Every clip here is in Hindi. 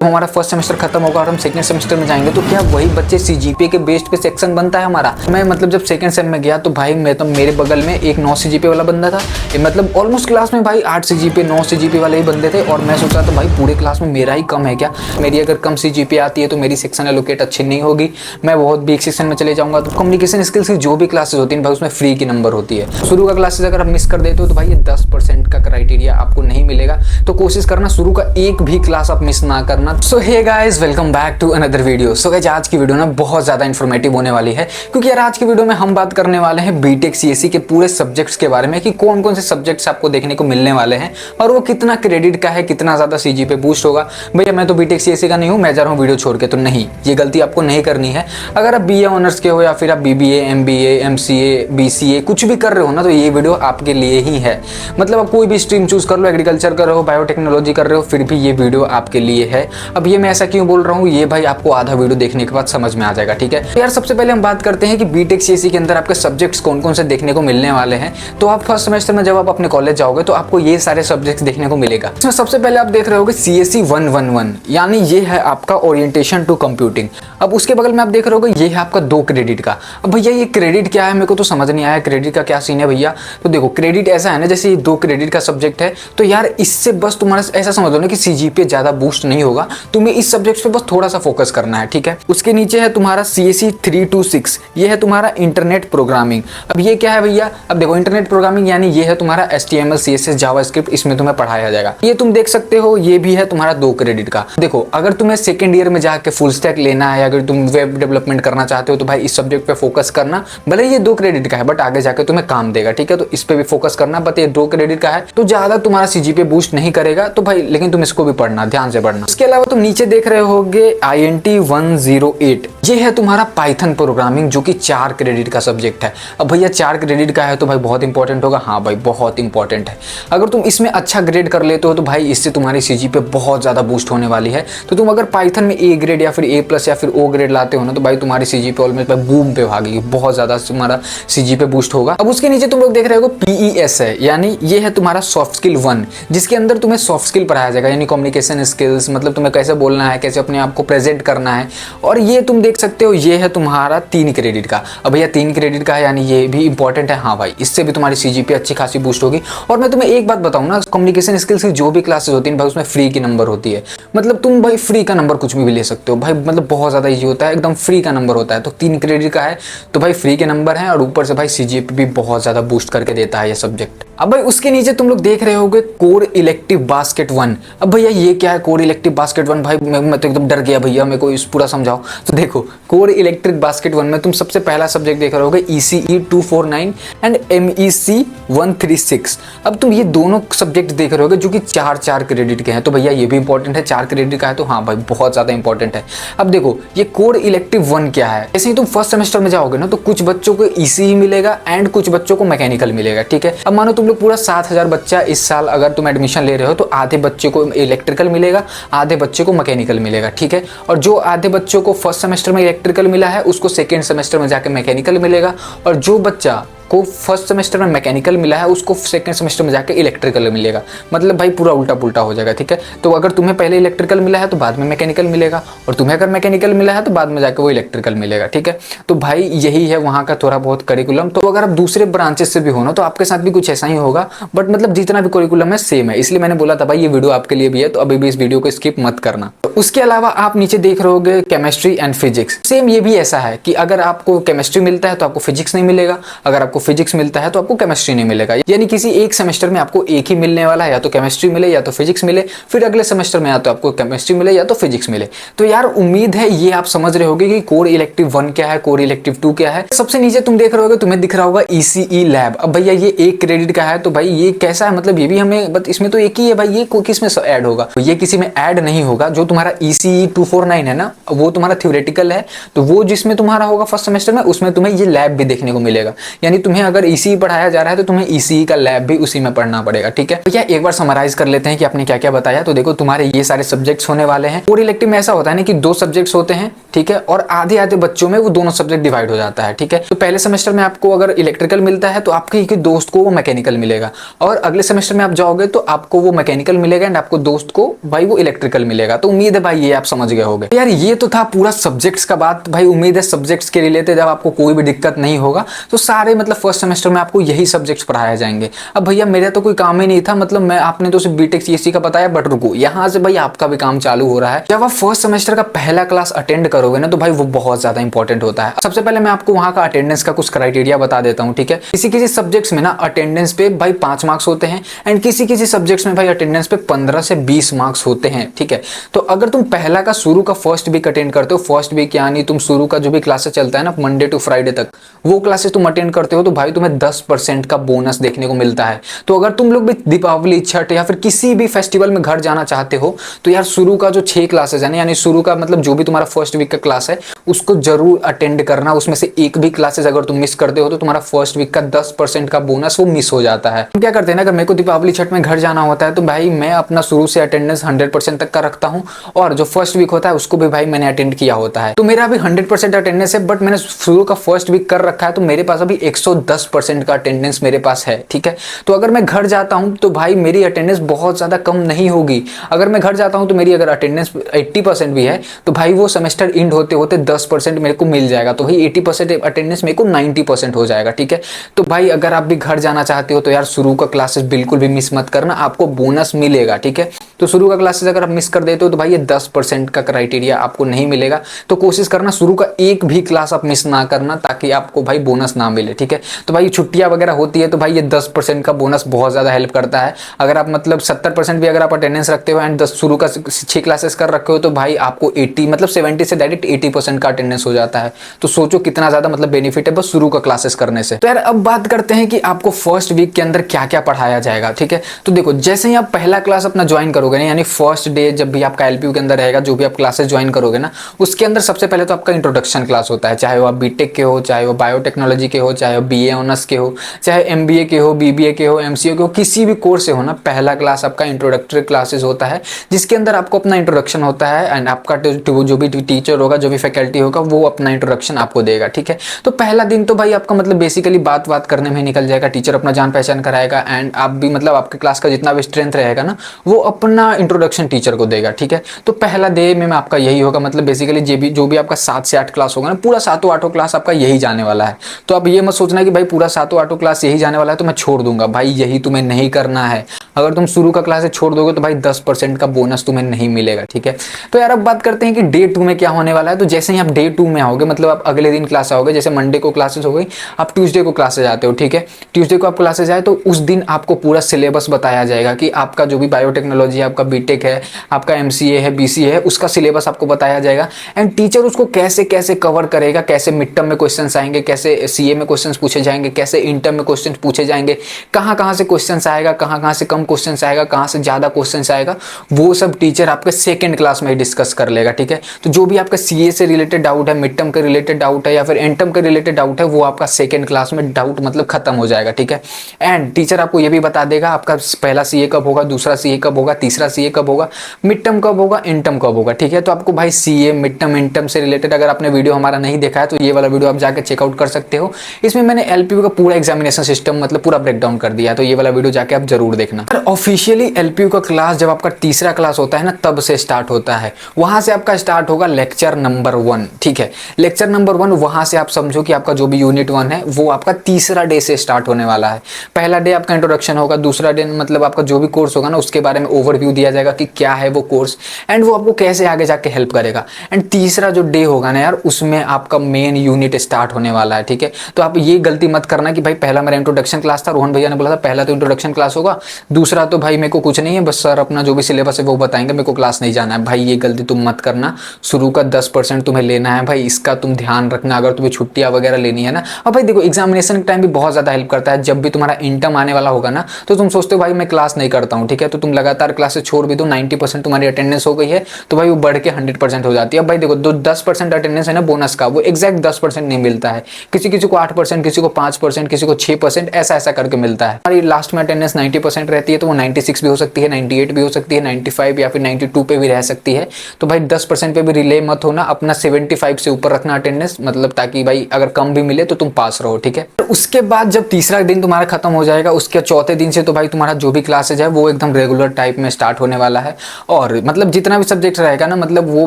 हमारा फर्स्ट सेमेस्टर खत्म होगा और हम सेकंड सेमेस्टर में जाएंगे तो क्या वही बच्चे सीजीपीए के बेस्ड पे सेक्शन बनता है हमारा। मैं मतलब जब सेकंड सेम में गया तो भाई मैं तो मेरे बगल में एक 9 सीजीपीए वाला बंदा था। मतलब ऑलमोस्ट क्लास में भाई 8 सीजीपीए 9 सीजीपीए वाले ही बंदे थे और मैं सोचा तो भाई पूरे क्लास में मेरा ही कम है क्या, मेरी अगर कम सीजीपीए आती है तो मेरी सेक्शन एलोकेट अच्छी नहीं होगी, मैं बहुत वीक सेक्शन में चले जाऊंगा। तो कम्युनिकेशन स्किल्स की जो भी क्लासेस होती है भाई उसमें फ्री की नंबर होती है। शुरू का क्लासेस अगर आप मिस कर देते हो तो भाई ये 10% का क्राइटेरिया आपको नहीं मिलेगा, तो कोशिश करना शुरू का एक भी क्लास आप मिस ना करना। So hey guys, welcome back to another video. So guys, आज की वीडियो ना बहुत ज्यादा इन्फॉर्मेटिव होने वाली है, क्योंकि यार आज की वीडियो में हम बात करने वाले हैं बीटेक सीएससी के पूरे सब्जेक्ट्स के बारे में कि कौन कौन से सब्जेक्ट्स आपको देखने को मिलने वाले हैं और वो कितना क्रेडिट का है, कितना ज्यादा सीजी पे बूस्ट होगा। भैया मैं तो बीटेक सीएससी का नहीं हूँ, मैं जा रहा हूँ वीडियो छोड़ के, तो नहीं, ये गलती आपको नहीं करनी है। अगर आप बीए ऑनर्स के हो या फिर आप बीबीए, एमबीए, एमसीए, बीसीए कुछ भी कर रहे हो ना, तो ये वीडियो आपके लिए ही है। मतलब आप कोई भी स्ट्रीम चूज कर लो, एग्रीकल्चर कर रहे हो, बायोटेक्नोलॉजी कर रहे हो, फिर भी ये वीडियो आपके लिए है। अब ये मैं ऐसा क्यों बोल रहा हूँ, ये भाई आपको आधा वीडियो देखने के बाद समझ में आ जाएगा, ठीक है। तो यार सबसे पहले हम बात करते हैं कि बीटेक सीएससी के अंदर आपके सब्जेक्ट्स कौन कौन से देखने को मिलने वाले हैं। तो आप फर्स्ट सेमेस्टर में जब आप अपने कॉलेज जाओगे तो आपको ये सारे सब्जेक्ट्स देखने को मिलेगा। इसमें सबसे पहले आप देख रहे होगे सीएससी 111, यानी ये है आपका ओरिएंटेशन टू कंप्यूटिंग। अब उसके बगल में आप देख रहे होगे ये है आपका 2 क्रेडिट का। अब भैया ये क्रेडिट क्या है, मेरे को तो समझ नहीं आया क्रेडिट का क्या सीन है भैया। तो देखो क्रेडिट ऐसा है ना, जैसे ये 2 क्रेडिट का सब्जेक्ट है तो यार इससे बस तुम्हारा ऐसा समझ लो ना कि सीजीपीए ज्यादा बूस्ट नहीं होगा, तुम्हें इस सब्जेक्ट पे बस थोड़ा सा फोकस करना है, ठीक है। उसके नीचे है तुम्हारा सीएससी 326, ये है तुम्हारा इंटरनेट प्रोग्रामिंग। अब ये क्या है भैया, अब देखो इंटरनेट प्रोग्रामिंग यानी ये है तुम्हारा HTML CSS जावास्क्रिप्ट, इसमें तुम्हें पढ़ाया जाएगा। ये तुम देख सकते हो, ये भी है तुम्हारा 2 क्रेडिट का। देखो अगर तुम्हें सेकंड ईयर में जाके फुल स्टैक लेना है, अगर तुम वेब डेवलपमेंट करना चाहते हो तो भाई इस सब्जेक्ट पे फोकस करना। भले ये 2 क्रेडिट का है बट आगे जाके तुम्हें काम देगा, ठीक है, तो इस पे भी फोकस करना। बट ये 2 क्रेडिट का है तो ज्यादा तुम्हारा सीजीपीए बूस्ट नहीं करेगा, तो भाई लेकिन तुम इसको भी पढ़ना, ध्यान से पढ़ना। इसके अलावा तुम नीचे देख रहे होगे INT 108, ये है तुम्हारा पाइथन प्रोग्रामिंग जो कि 4 क्रेडिट का सब्जेक्ट है। अब भैया 4 क्रेडिट का है तो भाई बहुत इंपॉर्टेंट होगा। हाँ भाई बहुत इंपॉर्टेंट है। अगर तुम इसमें अच्छा ग्रेड कर लेते हो तो भाई इससे तुम्हारी सीजीपीए बहुत ज्यादा बूस्ट होने वाली है। तो तुम अगर पाइथन में A ग्रेड या फिर A+ या फिर O ग्रेड लाते हो ना, तो भाई तुम्हारी सीजीपीए ऑलमोस्ट बूम पे भागेगी, बहुत ज्यादा तुम्हारा सीजीपीए बूस्ट होगा। अब उसके नीचे तुम लोग देख रहे हो PES है, यानी ये है तुम्हारा सॉफ्ट स्किल 1, जिसके अंदर तुम्हें सॉफ्ट स्किल पढ़ाया जाएगा, यानी कम्युनिकेशन स्किल्स, मतलब तुम्हें कैसे बोलना है, कैसे अपने आप को प्रेजेंट करना है। और ये तुम देख सकते हो ये है तुम्हारा 3 क्रेडिट का। अब भैया 3 क्रेडिट का है यानी ये भी इंपॉर्टेंट है। हाँ भाई इससे भी तुम्हारी सीजीपीए अच्छी खासी बूस्ट होगी। और मैं तुम्हें एक बात बताऊं ना, कम्युनिकेशन स्किल्स की जो भी क्लासेस होती है भाई उसमें फ्री की नंबर होती है। मतलब तुम भाई फ्री का नंबर कुछ भी ले सकते हो भाई, मतलब बहुत ज्यादा ईजी होता है, एकदम फ्री का नंबर होता है। तो 3 क्रेडिट का है तो भाई फ्री के नंबर है और ऊपर से भाई सीजीपीए भी बहुत ज्यादा बूस्ट करके देता है ये सब्जेक्ट। अब भाई उसके नीचे तुम लोग देख रहे होगे कोर इलेक्टिव बास्केट 1। अब भैया ये क्या है कोर इलेक्टिव बास्केट 1, भाई मैं तो एकदम डर गया भैया, मेरे को इस पूरा समझाओ। तो देखो कोर इलेक्ट्रिक बास्केट 1 में तुम सबसे पहला सब्जेक्ट देख रहे होगे ECE 249 एंड MEC 136। अब तुम ये दोनों सब्जेक्ट देख रहे होगे जो कि 4 क्रेडिट के हैं। तो भैया ये भी इंपॉर्टेंट है, 4 क्रेडिट का है तो हाँ भाई बहुत ज्यादा इंपॉर्टेंट है। अब देखो ये कोर इलेक्टिव 1 क्या है, जैसे ही तुम फर्स्ट सेमेस्टर में जाओगे ना तो कुछ बच्चों को ECE मिलेगा एंड कुछ बच्चों को मैकेनिकल मिलेगा, ठीक है। अब मानो तुम लोग पूरा 7000 बच्चा इस साल अगर तुम एडमिशन ले रहे हो तो आधे बच्चे को इलेक्ट्रिकल मिलेगा, आधे बच्चे को मैकेनिकल मिलेगा, ठीक है। और जो आधे बच्चों को फर्स्ट सेमेस्टर में इलेक्ट्रिकल मिला है उसको सेकेंड सेमेस्टर में जाके मैकेनिकल मिलेगा, और जो बच्चा को फर्स्ट सेमेस्टर में मैकेनिकल मिला है उसको सेकंड सेमेस्टर में जाके इलेक्ट्रिकल मिलेगा। मतलब भाई पूरा उल्टा पुल्टा हो जाएगा, ठीक है। तो अगर तुम्हें पहले इलेक्ट्रिकल मिला है तो बाद में मैकेनिकल मिलेगा, और तुम्हें अगर मैकेनिकल मिला है तो बाद में जाके वो इलेक्ट्रिकल मिलेगा, ठीक है। तो भाई यही है वहाँ का थोड़ा बहुत करिकुलम। तो अगर आप दूसरे ब्रांचेस से भी हो ना तो आपके साथ भी कुछ ऐसा ही होगा, बट मतलब जितना भी करिकुलम है सेम है, इसलिए मैंने बोला था भाई ये वीडियो आपके लिए भी है, तो अभी भी इस वीडियो को स्किप मत करना। तो उसके अलावा आप नीचे देख रहे होगे केमिस्ट्री एंड फिजिक्स, सेम ये भी ऐसा है कि अगर आपको केमिस्ट्री मिलता है तो आपको फिजिक्स नहीं मिलेगा, अगर आपको फिजिक्स मिलता है तो आपको केमिस्ट्री नहीं मिलेगा। यानी किसी एक सेमेस्टर में आपको एक ही मिलने वाला है, या तो केमिस्ट्री मिले या तो फिजिक्स मिले, फिर अगले सेमेस्टर में या तो आपको केमिस्ट्री मिले या तो फिजिक्स मिले। तो यार उम्मीद है ये आप समझ रहे होगे कि कोर इलेक्टिव 1 क्या है, कोर इलेक्टिव 2 क्या है। सबसे नीचे तुम देख रहे होगे, तुम्हें दिख रहा होगा ECE लैब। अब भैया ये 1 क्रेडिट का है तो भाई ये कैसा है, मतलब ये भी हमें बट इसमें तो एक ही है भाई, ये किस में ऐड होगा, तो ये किसी में ऐड नहीं होगा। जो तुम्हारा ECE 249 है ना वो तुम्हारा थ्योरेटिकल है, तो वो जिसमें तुम्हारा होगा फर्स्ट सेमेस्टर में उसमें तुम्हें ये लैब भी देखने को मिलेगा। यानी तुम्हें अगर ईसीई पढ़ाया जा रहा है तो तुम्हें ईसीई का लैब भी उसी में पढ़ना पड़ेगा, ठीक है। भैया एक बार समराइज कर लेते हैं कि आपने क्या क्या बताया। तो देखो तुम्हारे ये सारे सब्जेक्ट्स होने वाले हैं। और इलेक्टिव में ऐसा होता है ना कि 2 सब्जेक्ट्स होते हैं, ठीक है, और आधे आधे बच्चों में वो दोनों सब्जेक्ट डिवाइड हो जाता है, ठीक है। तो पहले सेमेस्टर में आपको अगर इलेक्ट्रिकल मिलता है तो आपके एक दोस्त को वो मैकेनिकल मिलेगा, और अगले सेमेस्टर में आप जाओगे तो आपको वो मैकेनिकल मिलेगा एंड आपको दोस्त को भाई वो इलेक्ट्रिकल मिलेगा। तो उम्मीद है भाई ये आप समझ गए होंगे। यार ये तो था पूरा सब्जेक्ट्स का बात। भाई उम्मीद है सब्जेक्ट्स के रिलेटेड जब आपको कोई भी दिक्कत नहीं होगा तो सारे मतलब फर्स्ट सेमेस्टर में आपको यही सब्जेक्ट्स पढ़ाए जाएंगे। अब भैया मेरा तो कोई काम ही नहीं था, मतलब मैं आपने तो सिर्फ बीटेक सीएससी का बताया, बट रुको यहाँ से भाई आपका भी काम चालू हो रहा है। जब आप फर्स्ट सेमेस्टर का पहला क्लास अटेंड करोगे ना तो भाई वो बहुत ज्यादा इंपॉर्टेंट होता है। सबसे पहले मैं आपको वहां का अटेंडेंस का कुछ क्राइटेरिया बता देता हूँ, ठीक है। किसी किसी सब्जेक्ट्स में ना अटेंडेंस पे भाई 5 मार्क्स होते हैं एंड किसी किसी सब्जेक्ट्स में भाई अटेंडेंस पे 15 से 20 मार्क्स होते हैं, ठीक है। तो अगर तुम पहला का शुरू का फर्स्ट वीक अटेंड करते हो, फर्स्ट वीक यानी तुम शुरू का जो भी क्लासेस चलता है ना मंडे टू फ्राइडे तक, वो क्लासेस तुम अटेंड करते हो तो भाई तुम्हें 10% का बोनस देखने को मिलता है। तो अगर तुम लोग भी दीपावली, छठ या फिर किसी भी फेस्टिवल में घर जाना चाहते हो तो यार शुरू का जो 6 क्लासेस है ना, यानी शुरू का मतलब जो भी तुम्हारा फर्स्ट वीक का क्लास है उसको जरूर अटेंड करना। उसमें से एक भी क्लासेस अगर तुम मिस करते हो तो तुम्हारा फर्स्ट वीक का 10% का बोनस वो मिस हो जाता है। क्या करते हैं ना, अगर मेरे को दीपावली छठ में घर जाना होता है तो भाई मैं अपना शुरू से अटेंडेंस 100% तक का रखता हूँ, और जो फर्स्ट वीक होता है उसको भी भाई मैंने अटेंड किया होता है। तो मेरा अभी 100% अटेंडेंस है, बट मैंने शुरू का फर्स्ट वीक कर रखा है तो मेरे पास अभी 110% का अटेंडेंस मेरे पास है, ठीक है। तो अगर मैं घर जाता हूं तो भाई मेरी अटेंडेंस बहुत ज्यादा कम नहीं होगी। अगर मैं घर जाता हूं तो मेरी अगर अटेंडेंस 80% भी है तो भाई वो सेमेस्टर एंड होते होते 10% मेरे को मिल जाएगा। तो भाई 80% अटेंडेंस मेरे को 90% हो जाएगा, ठीक है। तो भाई अगर आप भी घर जाना चाहते हो तो यार शुरू का क्लासेस बिल्कुल भी मिस मत करना, आपको बोनस मिलेगा, ठीक है। तो शुरू का क्लासेस अगर आप मिस कर देते हो तो भाई ये 10% का क्राइटेरिया आपको नहीं मिलेगा। तो कोशिश करना शुरू का एक भी क्लास आप मिस ना करना ताकि आपको भाई बोनस ना मिले, ठीक है। तो भाई छुट्टियां वगैरह होती है तो भाई ये 10% का बोनस बहुत ज्यादा हेल्प करता है। अगर आप मतलब 70% भी अगर आप अटेंडेंस रखते हो एंड 10 शुरू का 6 क्लासेस कर रखे हो तो भाई आपको 80 मतलब 70 से डायरेक्ट 80% का अटेंडेंस हो जाता है। तो सोचो कितना ज्यादा मतलब बेनिफिट है बस शुरू का क्लासेस करने से। तो यार अब बात करते हैं कि आपको फर्स्ट वीक के अंदर क्या क्या पढ़ाया जाएगा, ठीक है। तो देखो जैसे ही आप पहला क्लास अपना ज्वाइन करोगे ना, यानी फर्स्ट डे जब भी आपका एलपीयू के अंदर रहेगा, जो भी आप क्लासेस ज्वाइन करोगे ना, उसके अंदर सबसे पहले तो आपका इंट्रोडक्शन क्लास होता है। चाहे वो आप बीटेक के हो, चाहे वो बायोटेक्नोलॉजी के हो, चाहे वो बीए ऑनर्स के हो, चाहे एमबीए के हो, बीबीए के हो, एमसीए के हो, किसी भी कोर्स से हो ना, पहला क्लास आपका इंट्रोडक्टरी क्लासेस होता है जिसके अंदर आपको अपना इंट्रोडक्शन होता है एंड आपका जो भी टीचर होगा, जो भी फैकल्टी होगा, वो अपना इंट्रोडक्शन आपको देगा, ठीक है। तो पहला दिन तो भाई आपका मतलब बेसिकली बात करने में निकल जाएगा, टीचर अपना जान पहचान कराएगा एंड आप भी मतलब आपके क्लास का जितना भी स्ट्रेंथ रहेगा ना वो अपना इंट्रोडक्शन टीचर को देगा, ठीक है। तो पहला डे में आपका यही होगा, मतलब बेसिकली जो भी आपका 7 से 8 क्लास होगा ना, पूरा 7-8 क्लास आपका यही जाने वाला है। तो अब ये मत सोचना कि भाई पूरा 7-8 क्लास यही जाने वाला है तो मैं छोड़ दूंगा, भाई यही तुम्हें नहीं करना है। अगर तुम शुरू का क्लास छोड़ दोगे तो भाई 10% का बोनस तुम्हें नहीं मिलेगा, ठीक है। तो यार अब बात करते हैं कि डे 2 में क्या होने वाला है। तो जैसे ही आप डे 2 में आओगे, मतलब आप अगले दिन क्लास आओगे, जैसे मंडे को क्लासेस हो गई, आप ट्यूसडे को क्लासेस आते हो, ठीक है। ट्यूसडे को आप क्लासेस आए तो उस दिन आपको पूरा सिलेबस बताया जाएगा कि आपका जो भी बायोटेक्नोलॉजी है, आपका बीटेक है, आपका एमसीए है, बीसीए है, उसका सिलेबस आपको बताया जाएगा एंड टीचर उसको कैसे कैसे कवर करेगा, कैसे मिड टर्म में क्वेश्चंस आएंगे, कैसे सीए में क्वेश्चंस पूछे जाएंगे, कैसे इंटर में क्वेश्चंस पूछे जाएंगे, कहां से क्वेश्चंस आएगा, कहां से कम क्वेश्चंस आएगा, कहां से ज्यादा क्वेश्चंस आएगा, वो सब टीचर आपके सेकंड क्लास में ही डिस्कस कर लेगा, ठीक है। तो जो भी आपका सीए से रिलेटेड डाउट है, मिड टर्म के रिलेटेड डाउट है या फिर एंड टर्म के रिलेटेड डाउट है, वो आपका सेकंड क्लास में डाउट मतलब खत्म हो जाएगा, ठीक है। एंड टीचर आपको ये भी बता देगा आपका पहला सीए कब होगा, दूसरा सीए कब होगा, तीसरा सीए कब होगा, मिड टर्म कब होगा, एंड टर्म कब होगा, ठीक है। तो आपको भाई CA, mid term, and term से रिलेटेड अगर आपने वीडियो हमारा नहीं देखा है तो ये वाला वीडियो आप जाके चेकआउट कर सकते हो। इसमें मैंने एलपीयू का पूरा एग्जामिनेशन सिस्टम मतलब पूरा ब्रेकडाउन कर दिया है, तो ये वाला वीडियो जाके आप जरूर देखना। ऑफिशियली एलपीयू का क्लास जब आपका तीसरा क्लास होता है ना तब से स्टार्ट होता है। वहां से आपका स्टार्ट होगा लेक्चर नंबर 1, ठीक है। लेक्चर नंबर 1 वहां से आप समझो कि आपका जो भी यूनिट 1 है वो आपका तीसरा डे से स्टार्ट होने वाला है। पहला डे आपका इंट्रोडक्शन होगा, दूसरा डे मतलब आपका जो भी कोर्स होगा ना उसके बारे में ओवरव्यू दिया जाएगा कि क्या है वो कोर्स एंड वो आपको कैसे आगे जाके हेल्प करेगा। एंड तीसरा जो डे होगा ना यार उसमें आपका मेन यूनिट स्टार्ट होने वाला है, ठीक है। तो आप ये गलती मत करना कि भाई पहला मेरा इंट्रोडक्शन क्लास था, रोहन भैया ने बोला था पहला तो इंट्रोडक्शन क्लास होगा, दूसरा तो भाई मेरे को कुछ नहीं है, बस सर अपना जो भी सिलेबस है वो बताएंगे, मेरे को क्लास नहीं जाना है। भाई ये गलती तुम मत करना, शुरू का 10% तुम्हें लेना है भाई, इसका तुम ध्यान रखना अगर तुम्हें छुट्टियां वगैरह लेनी है ना। और भाई देखो एग्जामिनेशन के टाइम भी बहुत ज्यादा हेल्प करता है, जब भी तुम्हारा इंटर्म आने वाला होगा ना तो तुम सोचते हो भाई मैं क्लास नहीं करता हूँ, ठीक है, तो तुम लगातार क्लासेस छोड़ भी दो, 90% तुम्हारी अटेंडेंस हो गई है तो भाई वो बढ़ के 100% हो जाती है। अब भाई देखो 10% अटेंडेंस है ना बोनस का, वो एग्जैक्ट 10% नहीं मिलता है, किसी किसी को 8%, किसी को 5%, किसी को 6%, ऐसा ऐसा करके मिलता है। हमारी लास्ट में अटेंडेंस 90% रहती है तो वो 96 भी हो सकती है, 98 भी हो सकती है, 95 या फिर 92 पे भी रह सकती है। तो भाई 10% पे भी रिले मत होना, अपना 75 से ऊपर रखना अटेंडेंस, मतलब ताकि भाई अगर कम भी मिले तो तुम पास रहो, ठीक है। तो उसके बाद जब तीसरा दिन तुम्हारा खत्म हो जाएगा, उसके चौथे दिन से तो भाई तुम्हारा जो भी क्लासेज है वो एकदम रेगुलर टाइप में स्टार्ट होने वाला है। और मतलब जितना भी सब्जेक्ट रहेगा ना, मतलब वो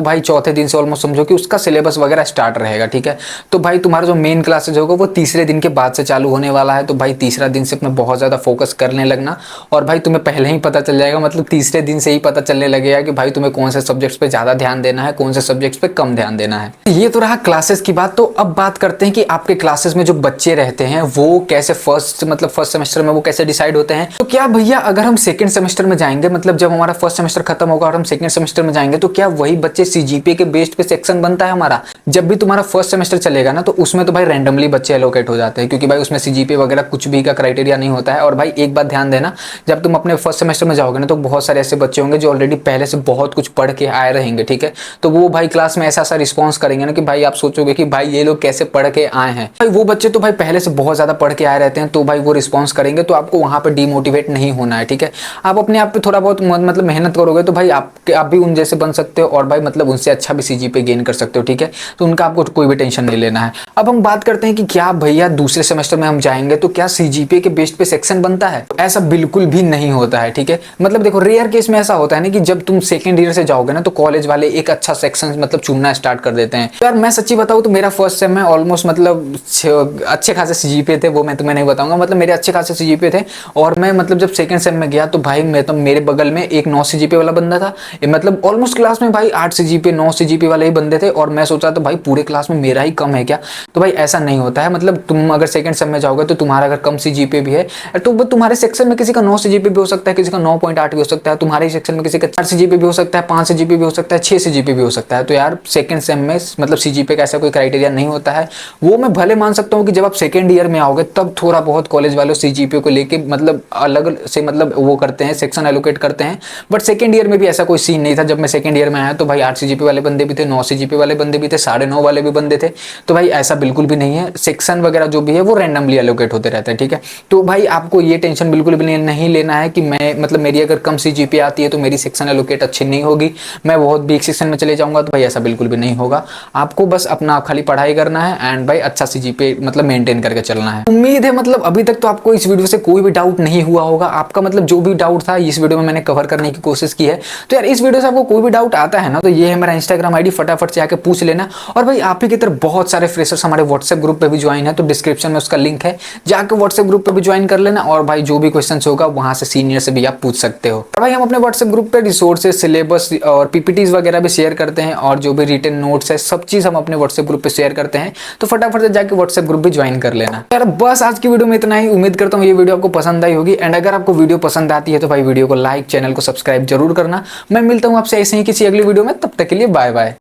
भाई चौथे दिन से ऑलमोस्ट समझो कि उसका सिलेबस वगैरह स्टार्ट रहेगा, ठीक है। तो भाई तुम्हारा जो मेन क्लासेज होगा वो तीसरे दिन के बाद से चालू होने वाला है। तो भाई तीसरा दिन से अपना बहुत ज्यादा फोकस करने लगना, और भाई तुम्हें पहले ही पता चल जाएगा, मतलब तीसरे दिन से ही पता चलने लगेगा कि भाई तुम्हें कौन से सब्जेक्ट्स पे ज्यादा ध्यान देना है, कौन से सब्जेक्ट्स पे कम ध्यान देना है। ये तो रहा क्लासेस की बात। तो अब बात करते हैं कि आपके क्लासेस में जो बच्चे रहते हैं वो कैसे फर्स्ट सेमेस्टर में वो कैसे डिसाइड होते हैं। तो क्या भैया अगर हम सेकंड सेमेस्टर में जाएंगे, मतलब जब हमारा फर्स्ट सेमेस्टर खत्म होगा और हम सेकंड सेमेस्टर में जाएंगे, तो क्या वही बच्चे सीजीपीए के बेस्ड पे सेक्शन बनता है हमारा? जब भी तुम्हारा फर्स्ट सेमेस्टर चलेगा ना तो उसमें तो भाई रैंडमली बच्चे एलोकेट हो जाते हैं, क्योंकि भाई उसमें सीजीपीए वगैरह कुछ भी का क्राइटेरिया नहीं होता है। और भाई एक बात ध्यान देना, जब तुम अपने फर्स्ट सेमेस्टर में जाओगे ना तो बहुत सारे ऐसे बच्चे होंगे जो ऑलरेडी पहले से बहुत कुछ पढ़ के आए रहेंगे, ठीक है। तो वो भाई क्लास में ऐसा सा रिस्पॉन्स करेंगे ना कि भाई आप सोचोगे कि भाई ये लोग कैसे पढ़ के आए हैं। भाई वो बच्चे तो भाई पहले से बहुत ज्यादा पढ़ के आए रहते हैं, तो भाई वो रिस्पॉन्स करेंगे, तो आपको वहां पर डिमोटिवेट नहीं होना है, ठीक है। आप अपने आप पे थोड़ा बहुत मतलब मेहनत करोगे तो भाई आप भी उन जैसे बन सकते हो, और भाई मतलब उनसे अच्छा भी सीजीपीए गेन कर सकते हो, ठीक है। तो उनका आपको कोई भी टेंशन नहीं लेना है। अब हम बात करते हैं कि क्या भैया दूसरे सेमेस्टर में हम जाएंगे तो क्या सीजीपीए के बेस्ड पे सेक्शन बनता है? ऐसा बिल्कुल भी नहीं होता है, ठीक है। मतलब देखो रेयर केस में ऐसा होता है ना कि जब तुम सेकंड ईयर से जाओगे ना तो कॉलेज वाले एक अच्छा सेक्शन मतलब चुनना स्टार्ट कर देते हैं। यार मैं सच्ची बताऊं तो मेरा फर्स्ट सेम में ऑलमोस्ट मतलब अच्छे खासे सीजीपीए थे, वो मैं तुम्हें नहीं बताऊंगा, मतलब मेरे अच्छे खासे सीजीपीए थे। और मैं मतलब जब सेकंड सेम में गया तो भाई मैं तो मेरे बगल में एक 9 सीजीपीए वाला बंदा था, मतलब ऑलमोस्ट क्लास में भाई 8 सीजीपीए 9 सीजीपीए वाले ही बंदे थे, और मैं सोचा तो भाई पूरे क्लास में मेरा ही कम है क्या? तो भाई ऐसा नहीं होता है। मतलब तुम अगर सेकंड सेम में जाओगे तो तुम्हारा अगर कम सीजीपीए भी है तो तुम्हारे सेक्शन में किसी का 9 सीजीपीए भी हो सकता है, किसी का 9.8 भी हो सकता है, तुम्हारे सेक्शन में किसी का 4 सीजीपीए भी हो सकता है, 5 सीजीपीए भी हो सकता है, 6 सीजीपीए भी हो सकता है। तो यार सेकंड सेम में मतलब सीजीपीए का ऐसा कोई क्राइटेरिया नहीं होता है। वो मैं भले मान सकता हूँ कि जब आप सेकंड ईयर में आओगे तब थोड़ा बहुत कॉलेज वालों सीजीपीए को लेके मतलब अलग से मतलब वो करते हैं, सेक्शन एलोकेट करते हैं, बट सेकंड ईयर में भी ऐसा कोई सीन नहीं था। जब मैं सेकंड ईयर में आया तो भाई 8 सीजीपीए वाले बंदे भी थे, 9 सीजीपीए वाले बंदे भी थे, 9.5 वाले भी बंदे थे। तो भाई ऐसा बिल्कुल भी नहीं है, सेक्शन वगैरह जो भी है वो रैंडमली एलोकेट होते रहते हैं, ठीक है। तो भाई आपको ये टेंशन बिल्कुल भी नहीं लेना है कि मैं मतलब मेरी अगर कम सीजीपीए आती है तो मेरी सेक्शन एलोकेट अच्छी नहीं होगी, मैं बहुत वीक सेक्शन में चले जाऊंगा। तो भाई ऐसा बिल्कुल भी नहीं होगा। आपको बस अपना खाली पढ़ाई करना है एंड भाई अच्छा सीजीपीए मतलब मेंटेन करके चलना है। उम्मीद है मतलब अभी तक तो आपको इस वीडियो से कोई भी डाउट नहीं हुआ होगा। आपका मतलब जो भी डाउट था इस वीडियो में मैंने कवर करने की कोशिश की है। तो यार इस वीडियो से आपको कोई भी डाउट आता है ना तो ये है मेरा इंस्टाग्राम आईडी, फटाफट से आके पूछ लेना। और भाई आप ही की तरह बहुत सारे फ्रेशर्स हमारे व्हाट्सएप ग्रुप पे भी ज्वाइन है, तो डिस्क्रिप्शन में उसका लिंक है, जाके व्हाट्सएप ग्रुप पे भी ज्वाइन कर लेना। और भाई जो भी क्वेश्चन होगा वहां से सीनियर से भी आप पूछ सकते हो। और भाई हम अपने व्हाट्सएप ग्रुप पे रिसोर्सेज, सिलेबस और पीपीटीज वगैरह भी शेयर करते हैं, और जो भी रिटन नोट्स है सब चीज हम अपने व्हाट्सएप ग्रुप पे शेयर करते हैं। तो फटाफट से जाके व्हाट्सएप ग्रुप भी ज्वाइन कर लेना। यार बस आज की वीडियो में इतना ही। उम्मीद करता हूँ ये वीडियो आपको पसंद आई होगी, एंड अगर आपको वीडियो पसंद आती है तो भाई वीडियो को लाइक, चैनल को सब्सक्राइब जरूर करना। मैं मिलता हूँ आपसे ऐसे ही किसी अगली वीडियो में, तब तक के लिए बाय बाय।